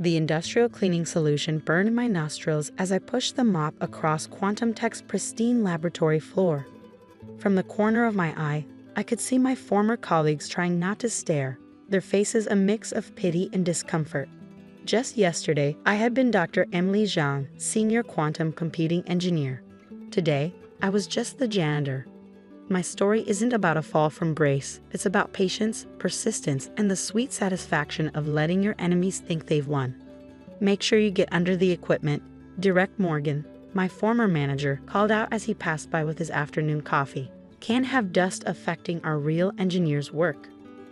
The industrial cleaning solution burned my nostrils as I pushed the mop across Quantum Tech's pristine laboratory floor. From the corner of my eye, I could see my former colleagues trying not to stare, their faces a mix of pity and discomfort. Just yesterday, I had been Dr. Emily Zhang, Senior Quantum Computing Engineer. Today, I was just the janitor. My story isn't about a fall from grace, it's about patience, persistence, and the sweet satisfaction of letting your enemies think they've won. Make sure you get under the equipment, Derek Morgan, my former manager, called out as he passed by with his afternoon coffee. Can't have dust affecting our real engineers' work.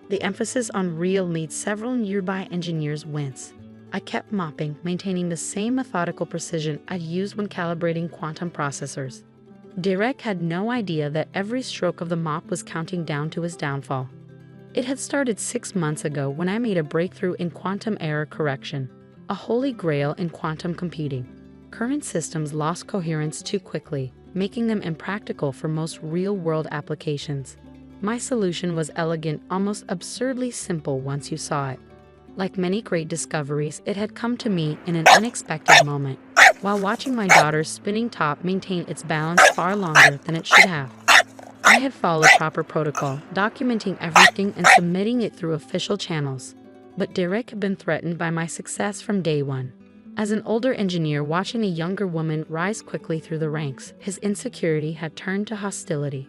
The emphasis on real made several nearby engineers wince. I kept mopping, maintaining the same methodical precision I'd used when calibrating quantum processors. Derek had no idea that every stroke of the mop was counting down to his downfall. It had started 6 months ago when I made a breakthrough in quantum error correction, a holy grail in quantum computing. Current systems lost coherence too quickly, making them impractical for most real-world applications. My solution was elegant, almost absurdly simple once you saw it. Like many great discoveries, it had come to me in an unexpected moment, while watching my daughter's spinning top maintain its balance far longer than it should have. I had followed proper protocol, documenting everything and submitting it through official channels. But Derek had been threatened by my success from day one. As an older engineer watching a younger woman rise quickly through the ranks, his insecurity had turned to hostility.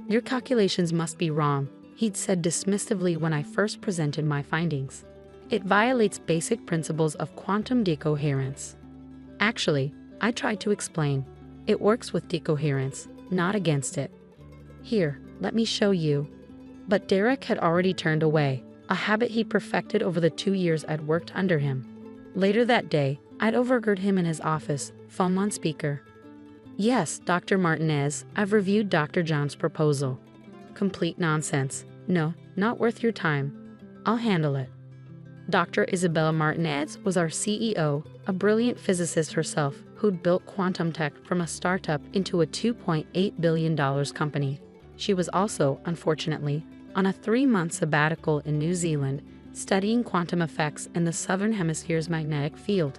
"Your calculations must be wrong," he'd said dismissively when I first presented my findings. "It violates basic principles of quantum decoherence." Actually, I tried to explain. It works with decoherence, not against it. "Here, let me show you." But Derek had already turned away, a habit he perfected over the 2 years I'd worked under him. Later that day, I'd overheard him in his office, phone on speaker. "Yes, Dr. Martinez, I've reviewed Dr. John's proposal." "Complete nonsense. No, not worth your time. I'll handle it." Dr. Isabella Martinez was our CEO, a brilliant physicist herself who'd built Quantum Tech from a startup into a $2.8 billion company. She was also, unfortunately, on a 3-month sabbatical in New Zealand, studying quantum effects in the Southern Hemisphere's magnetic field.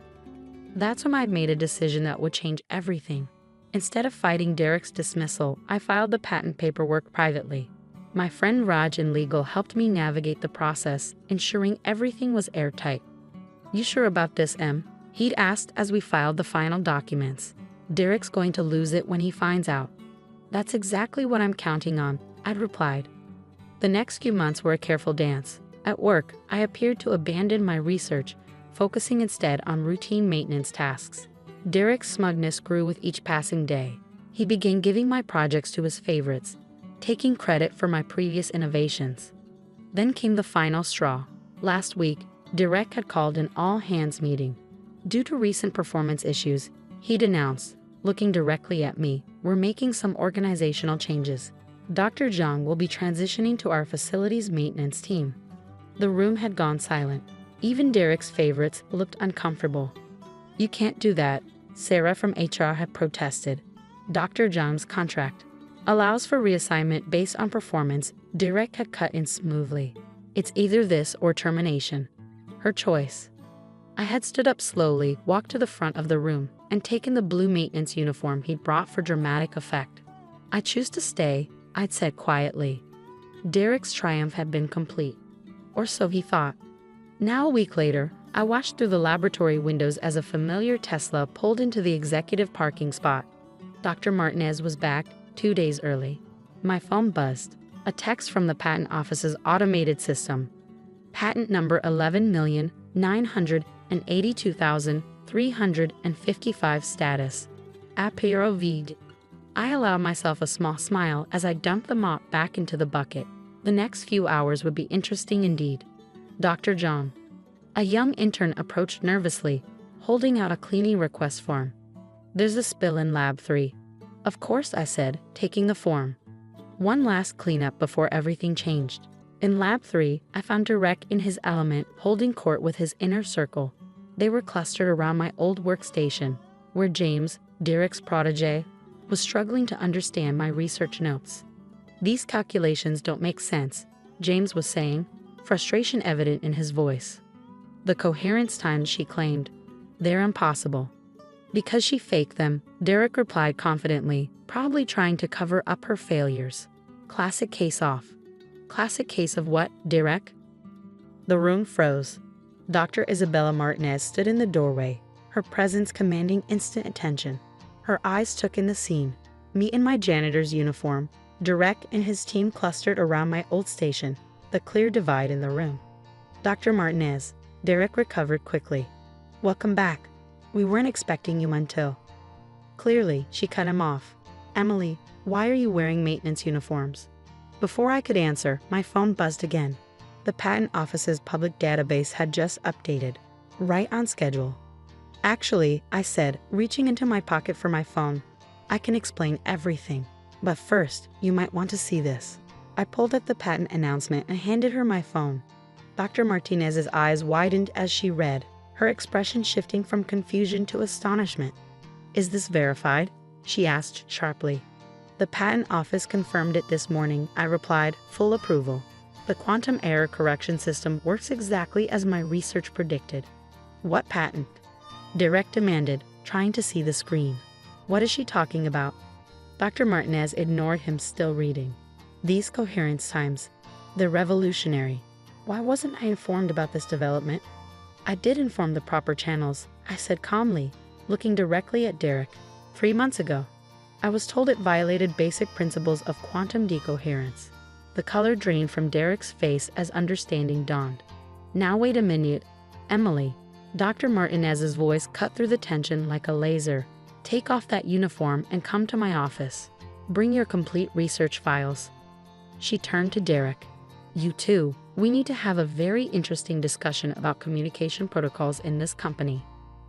That's when I'd made a decision that would change everything. Instead of fighting Derek's dismissal, I filed the patent paperwork privately. My friend Raj in legal helped me navigate the process, ensuring everything was airtight. "You sure about this, Em?" he'd asked as we filed the final documents. "Derek's going to lose it when he finds out." "That's exactly what I'm counting on," I'd replied. The next few months were a careful dance. At work, I appeared to abandon my research, focusing instead on routine maintenance tasks. Derek's smugness grew with each passing day. He began giving my projects to his favorites, taking credit for my previous innovations. Then came the final straw. Last week, Derek had called an all-hands meeting. Due to recent performance issues, he'd announced, looking directly at me, "We're making some organizational changes. Dr. Zhang will be transitioning to our facilities maintenance team." The room had gone silent. Even Derek's favorites looked uncomfortable. "You can't do that," Sarah from HR had protested. Dr. Zhang's contract allows for reassignment based on performance. Derek had cut in smoothly. "It's either this or termination. Her choice." I had stood up slowly, walked to the front of the room, and taken the blue maintenance uniform he'd brought for dramatic effect. "I choose to stay," I'd said quietly. Derek's triumph had been complete. Or so he thought. Now a week later, I watched through the laboratory windows as a familiar Tesla pulled into the executive parking spot. Dr. Martinez was back, 2 days early. My phone buzzed. A text from the patent office's automated system. Patent number 11,982,355 status. Apero vide. I allowed myself a small smile as I dumped the mop back into the bucket. The next few hours would be interesting indeed. Dr. John. A young intern approached nervously, holding out a cleaning request form. "There's a spill in Lab 3. "Of course," I said, taking the form. One last cleanup before everything changed. In Lab 3, I found Derek in his element, holding court with his inner circle. They were clustered around my old workstation, where James, Derek's protege, was struggling to understand my research notes. "These calculations don't make sense," James was saying, frustration evident in his voice. The coherence times, she claimed. They're impossible. Because she faked them, Derek replied confidently, probably trying to cover up her failures. Classic case off. Classic case of what, Derek? The room froze. Dr. Isabella Martinez stood in the doorway, her presence commanding instant attention. Her eyes took in the scene. Me in my janitor's uniform, Derek and his team clustered around my old station, the clear divide in the room. Dr. Martinez, Derek recovered quickly. Welcome back. We weren't expecting you until. Clearly, she cut him off. Emily, why are you wearing maintenance uniforms? Before I could answer, my phone buzzed again. The patent office's public database had just updated. Right on schedule. Actually, I said, reaching into my pocket for my phone. I can explain everything. But first, you might want to see this. I pulled up the patent announcement and handed her my phone. Dr. Martinez's eyes widened as she read, her expression shifting from confusion to astonishment. Is this verified? She asked sharply. The patent office confirmed it this morning, I replied, full approval. The quantum error correction system works exactly as my research predicted. What patent? Derek demanded, trying to see the screen. What is she talking about? Dr. Martinez ignored him, still reading. These coherence times. They're revolutionary. Why wasn't I informed about this development? I did inform the proper channels, I said calmly, looking directly at Derek. 3 months ago. I was told it violated basic principles of quantum decoherence. The color drained from Derek's face as understanding dawned. Now wait a minute, Emily. Dr. Martinez's voice cut through the tension like a laser. Take off that uniform and come to my office. Bring your complete research files. She turned to Derek. You two, we need to have a very interesting discussion about communication protocols in this company.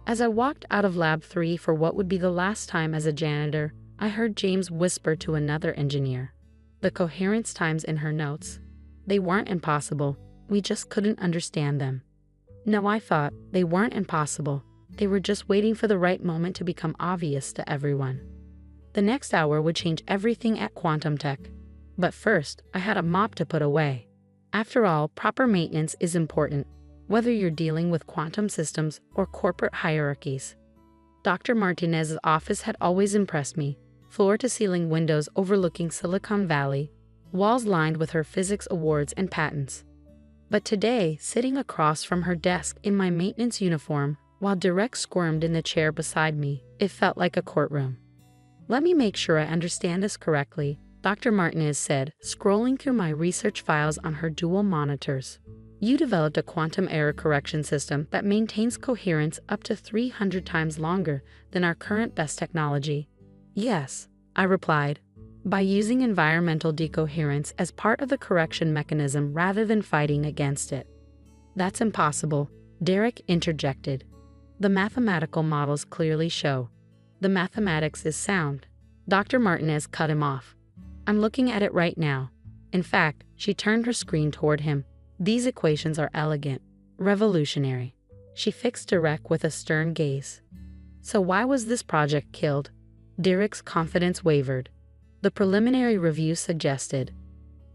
As I walked out of Lab 3 for what would be the last time as a janitor, I heard James whisper to another engineer. The coherence times in her notes. They weren't impossible, we just couldn't understand them. No, I thought, they weren't impossible. They were just waiting for the right moment to become obvious to everyone. The next hour would change everything at Quantum Tech. But first, I had a mop to put away. After all, proper maintenance is important, whether you're dealing with quantum systems or corporate hierarchies. Dr. Martinez's office had always impressed me. Floor-to-ceiling windows overlooking Silicon Valley, walls lined with her physics awards and patents. But today, sitting across from her desk in my maintenance uniform, while Derek squirmed in the chair beside me, it felt like a courtroom. Let me make sure I understand this correctly, Dr. Martinez said, scrolling through my research files on her dual monitors. You developed a quantum error correction system that maintains coherence up to 300 times longer than our current best technology. Yes, I replied, by using environmental decoherence as part of the correction mechanism rather than fighting against it. That's impossible, Derek interjected. The mathematical models clearly show. The mathematics is sound. Dr. Martinez cut him off. I'm looking at it right now. In fact, she turned her screen toward him. These equations are elegant, revolutionary. She fixed Derek with a stern gaze. So why was this project killed? Derek's confidence wavered. The preliminary review suggested.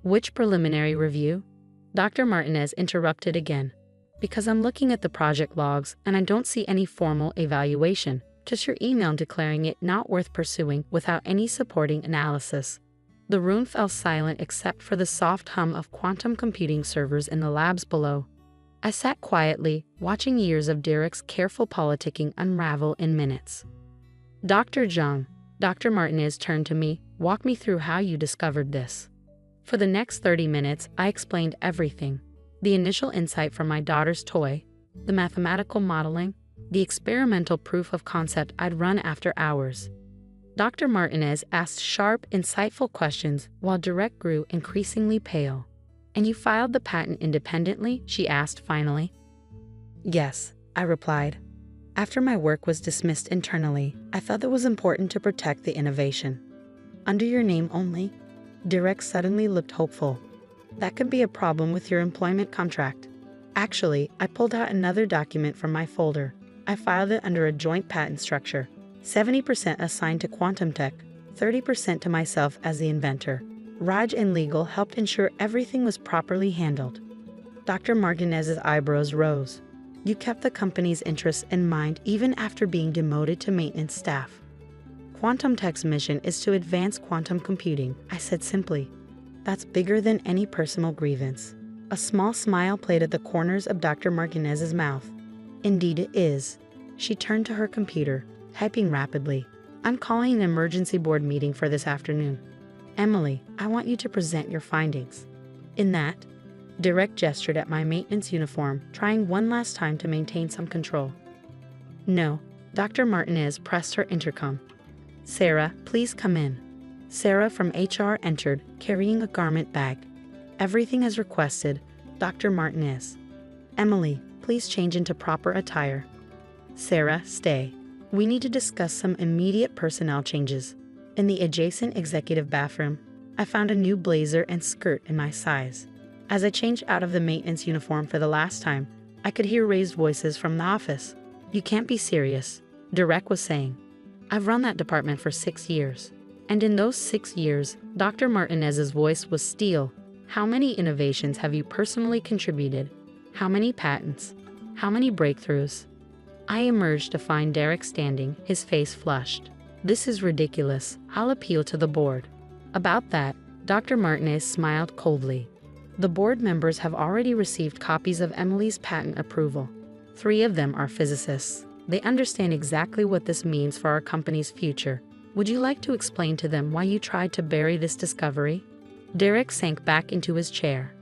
Which preliminary review? Dr. Martinez interrupted again. Because I'm looking at the project logs and I don't see any formal evaluation, just your email declaring it not worth pursuing without any supporting analysis. The room fell silent except for the soft hum of quantum computing servers in the labs below. I sat quietly, watching years of Derek's careful politicking unravel in minutes. Dr. Zhang, Dr. Martinez turned to me, walk me through how you discovered this. For the next 30 minutes, I explained everything. The initial insight from my daughter's toy, the mathematical modeling, the experimental proof of concept I'd run after hours. Dr. Martinez asked sharp, insightful questions while Derek grew increasingly pale. And you filed the patent independently? She asked finally. Yes, I replied. After my work was dismissed internally, I felt it was important to protect the innovation. Under your name only? Derek suddenly looked hopeful. That could be a problem with your employment contract. Actually, I pulled out another document from my folder. I filed it under a joint patent structure. 70% assigned to Quantum Tech, 30% to myself as the inventor. Raj and legal helped ensure everything was properly handled. Dr. Martinez's eyebrows rose. You kept the company's interests in mind even after being demoted to maintenance staff. Quantum Tech's mission is to advance quantum computing, I said simply. That's bigger than any personal grievance. A small smile played at the corners of Dr. Martinez's mouth. Indeed it is. She turned to her computer, typing rapidly. I'm calling an emergency board meeting for this afternoon. Emily, I want you to present your findings. In that, Derek gestured at my maintenance uniform, trying one last time to maintain some control. No, Dr. Martinez pressed her intercom. Sarah, please come in. Sarah from HR entered, carrying a garment bag. Everything as requested, Dr. Martinez. Emily, please change into proper attire. Sarah, stay. We need to discuss some immediate personnel changes. In the adjacent executive bathroom, I found a new blazer and skirt in my size. As I changed out of the maintenance uniform for the last time, I could hear raised voices from the office. You can't be serious, Derek was saying. I've run that department for 6 years. And in those 6 years, Dr. Martinez's voice was steel. How many innovations have you personally contributed? How many patents? How many breakthroughs? I emerged to find Derek standing, his face flushed. This is ridiculous. I'll appeal to the board. About that, Dr. Martinez smiled coldly. The board members have already received copies of Emily's patent approval. 3 of them are physicists. They understand exactly what this means for our company's future. Would you like to explain to them why you tried to bury this discovery? Derek sank back into his chair.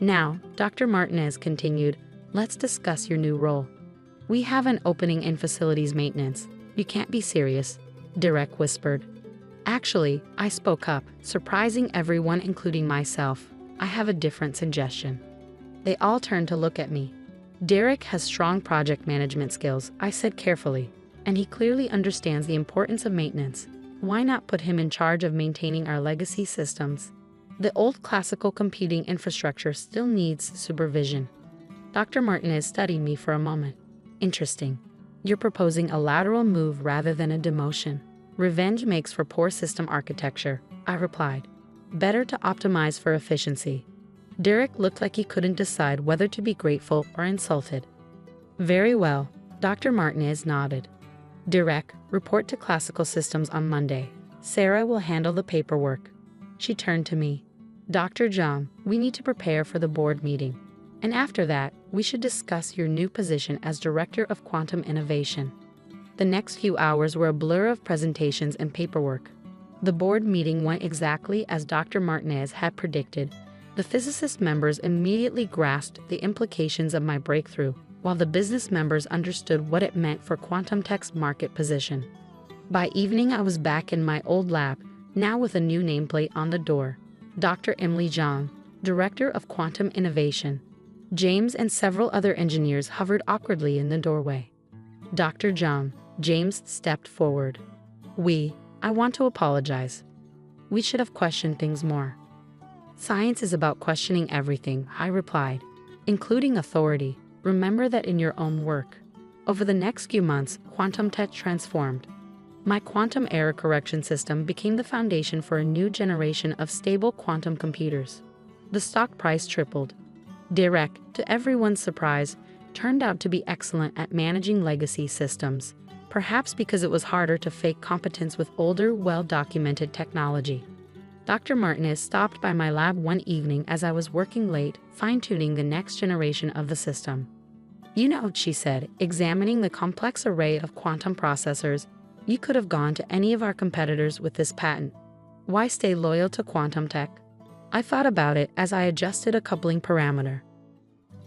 Now, Dr. Martinez continued, let's discuss your new role. We have an opening in facilities maintenance. You can't be serious, Derek whispered. Actually, I spoke up, surprising everyone including myself. I have a different suggestion. They all turned to look at me. Derek has strong project management skills, I said carefully, and he clearly understands the importance of maintenance. Why not put him in charge of maintaining our legacy systems? The old classical computing infrastructure still needs supervision. Dr. Martinez studied me for a moment. Interesting. You're proposing a lateral move rather than a demotion. Revenge makes for poor system architecture, I replied. Better to optimize for efficiency. Derek looked like he couldn't decide whether to be grateful or insulted. Very well, Dr. Martinez nodded. Derek, report to classical systems on Monday. Sarah will handle the paperwork. She turned to me. Dr. John, we need to prepare for the board meeting. And after that, we should discuss your new position as Director of Quantum Innovation. The next few hours were a blur of presentations and paperwork. The board meeting went exactly as Dr. Martinez had predicted. The physicist members immediately grasped the implications of my breakthrough, while the business members understood what it meant for Quantum Tech's market position. By evening, I was back in my old lab, now with a new nameplate on the door. Dr. Emily Zhang, Director of Quantum Innovation. James and several other engineers hovered awkwardly in the doorway. Dr. Zhang, James stepped forward. I want to apologize. We should have questioned things more. Science is about questioning everything, I replied, including authority. Remember that in your own work. Over the next few months, Quantum Tech transformed. My quantum error correction system became the foundation for a new generation of stable quantum computers. The stock price tripled. Derek, to everyone's surprise, turned out to be excellent at managing legacy systems, perhaps because it was harder to fake competence with older, well-documented technology. Dr. Martinez stopped by my lab one evening as I was working late, fine-tuning the next generation of the system. You know, she said, examining the complex array of quantum processors, you could have gone to any of our competitors with this patent. Why stay loyal to Quantum Tech? I thought about it as I adjusted a coupling parameter.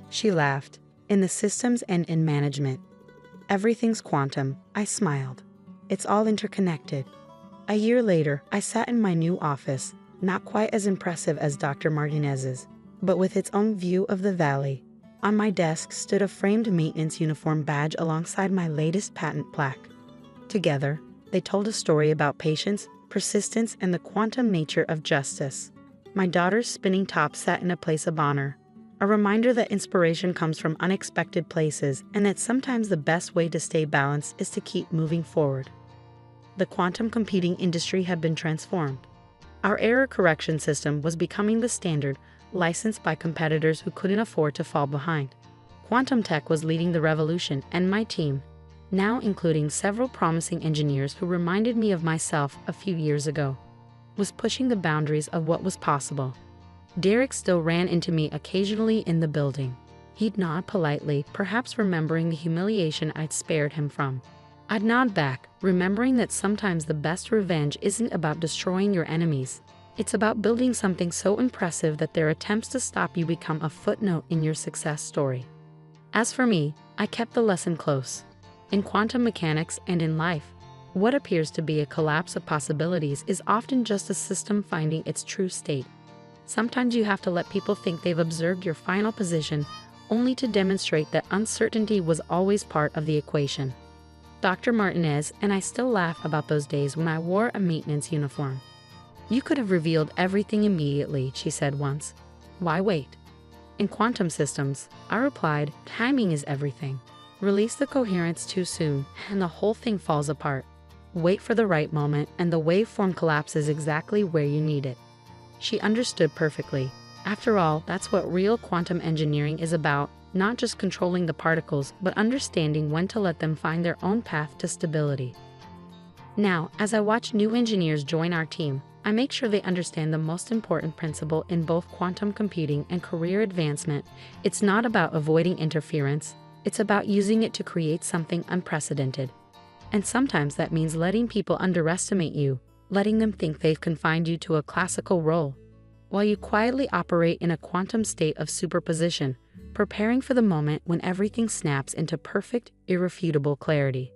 She laughed. In the systems and in management. Everything's quantum, I smiled. It's all interconnected. A year later, I sat in my new office, not quite as impressive as Dr. Martinez's, but with its own view of the valley. On my desk stood a framed maintenance uniform badge alongside my latest patent plaque. Together, they told a story about patience, persistence, and the quantum nature of justice. My daughter's spinning top sat in a place of honor, a reminder that inspiration comes from unexpected places and that sometimes the best way to stay balanced is to keep moving forward. The quantum computing industry had been transformed. Our error correction system was becoming the standard, licensed by competitors who couldn't afford to fall behind. Quantum tech was leading the revolution, and my team, now including several promising engineers who reminded me of myself a few years ago, was pushing the boundaries of what was possible. Derek still ran into me occasionally in the building. He'd nod politely, perhaps remembering the humiliation I'd spared him from. I'd nod back, remembering that sometimes the best revenge isn't about destroying your enemies. It's about building something so impressive that their attempts to stop you become a footnote in your success story. As for me, I kept the lesson close. In quantum mechanics and in life, what appears to be a collapse of possibilities is often just a system finding its true state. Sometimes you have to let people think they've observed your final position, only to demonstrate that uncertainty was always part of the equation. Dr. Martinez and I still laugh about those days when I wore a maintenance uniform. "You could have revealed everything immediately," she said once. "Why wait?" In quantum systems, I replied, "Timing is everything. Release the coherence too soon, and the whole thing falls apart. Wait for the right moment, and the waveform collapses exactly where you need it." She understood perfectly. After all, that's what real quantum engineering is about, not just controlling the particles, but understanding when to let them find their own path to stability. Now, as I watch new engineers join our team, I make sure they understand the most important principle in both quantum computing and career advancement. It's not about avoiding interference, it's about using it to create something unprecedented. And sometimes that means letting people underestimate you, letting them think they've confined you to a classical role, while you quietly operate in a quantum state of superposition, preparing for the moment when everything snaps into perfect, irrefutable clarity.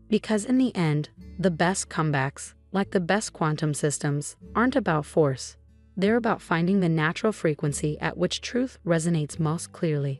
Because in the end, the best comebacks, like the best quantum systems, aren't about force. They're about finding the natural frequency at which truth resonates most clearly.